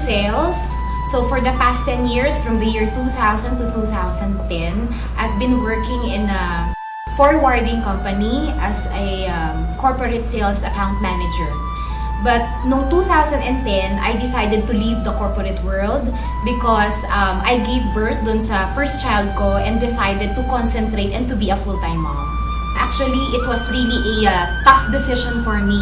sales. So for the past 10 years, from the year 2000 to 2010, I've been working in a forwarding company as a corporate sales account manager. But noong 2010, I decided to leave the corporate world because I gave birth dun sa first child ko and decided to concentrate and to be a full-time mom. Actually, it was really a tough decision for me,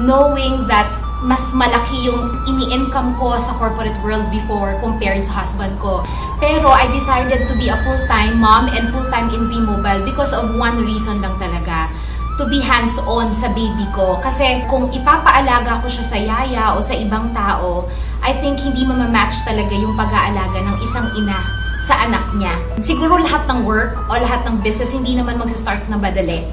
knowing that mas malaki yung ini-income ko sa corporate world before compared sa husband ko. Pero I decided to be a full-time mom and full-time in V-Mobile because of one reason lang talaga. To be hands-on sa baby ko. Kasi kung ipapaalaga ko siya sa yaya o sa ibang tao, I think hindi mamamatch talaga yung pag-aalaga ng isang ina sa anak niya. Siguro lahat ng work o lahat ng business hindi naman magsa-start na madali.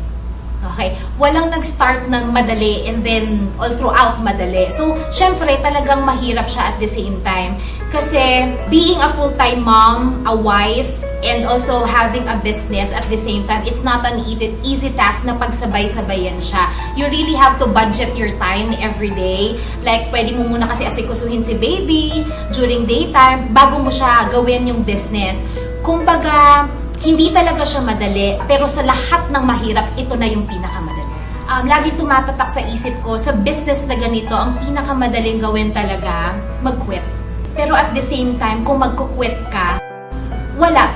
Okay? Walang nag-start ng madali and then all throughout madali. So, syempre talagang mahirap siya at the same time. Kasi being a full-time mom, a wife, and also having a business at the same time, it's not an easy task na pagsabay-sabayan siya. You really have to budget your time every day. Like, pwede mo muna kasi asikusuhin si baby during daytime bago mo siya gawin yung business. Kumbaga, hindi talaga siya madali, pero sa lahat ng mahirap, ito na yung pinakamadali. Lagi tumatatak sa isip ko, sa business na ganito, ang pinakamadaling gawin talaga, mag-quit. Pero at the same time, kung mag-quit ka,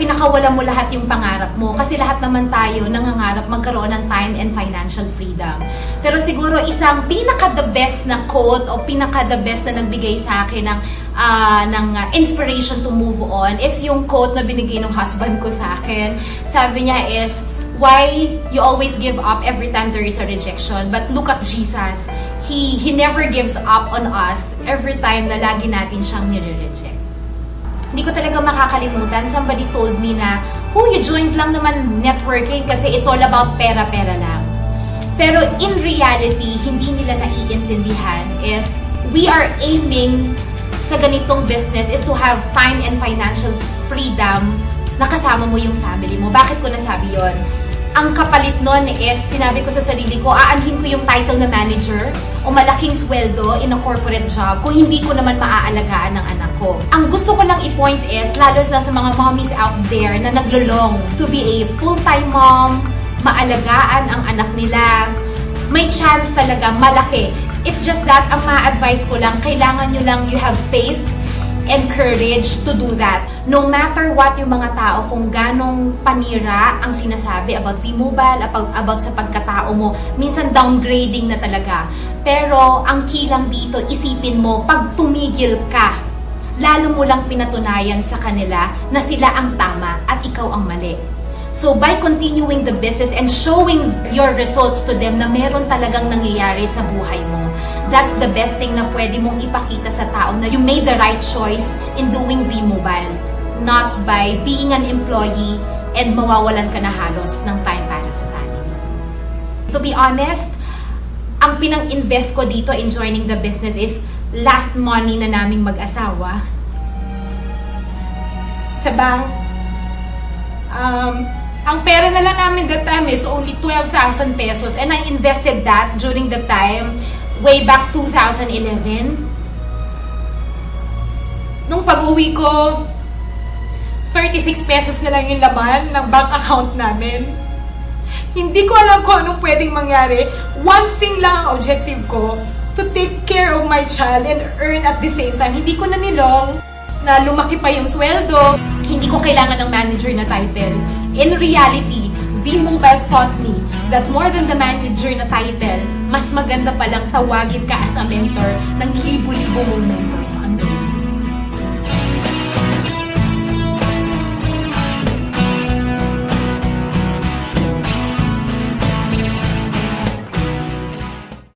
pinakawala mo lahat yung pangarap mo. Kasi lahat naman tayo nangangarap magkaroon ng time and financial freedom. Pero siguro isang pinaka-the best na quote o pinaka-the best na nagbigay sa akin ng inspiration to move on is yung quote na binigay ng husband ko sa akin. Sabi niya is, why you always give up every time there is a rejection? But look at Jesus. He never gives up on us every time na lagi natin siyang nire-reject. Hindi ko talaga makakalimutan. Somebody told me na, you joined lang naman networking kasi it's all about pera-pera lang. Pero in reality, hindi nila naiintindihan is we are aiming sa ganitong business is to have time and financial freedom na kasama mo yung family mo. Bakit ko nasabi yon? Ang kapalit nun is, sinabi ko sa sarili ko, aanhin ko yung title na manager o malaking sweldo in a corporate job kung hindi ko naman maaalagaan ng anak ko. Ang gusto ko lang i-point is, lalo na sa mga mommies out there na naglulong to be a full-time mom, maalagaan ang anak nila, may chance talaga malaki. It's just that, ang ma-advise ko lang, kailangan nyo lang you have faith and courage to do that. No matter what yung mga tao, kung ganong panira ang sinasabi about V-Mobile, about sa pagkatao mo, minsan downgrading na talaga. Pero ang key lang dito, isipin mo, pag tumigil ka, lalo mo lang pinatunayan sa kanila na sila ang tama at ikaw ang mali. So by continuing the business and showing your results to them na meron talagang nangyayari sa buhay mo, that's the best thing na pwede mong ipakita sa tao na you made the right choice in doing V-Mobile, not by being an employee and mawawalan ka na halos ng time para sa family. To be honest, ang pinang-invest ko dito in joining the business is last money na naming mag-asawa sa bank. Ang pera na lang namin that time is only 12,000 pesos and I invested that during the time way back 2011. Nung pag-uwi ko, 36 pesos na lang yung laman ng bank account namin. Hindi ko alam kung anong pwedeng mangyari. One thing lang ang objective ko, to take care of my child and earn at the same time. Hindi ko na nilong na lumaki pa yung sweldo. Hindi ko kailangan ng manager na title. In reality, V-Mobile taught me that more than the manager na title, mas maganda palang tawagin ka as a mentor ng libo-libo mong members on the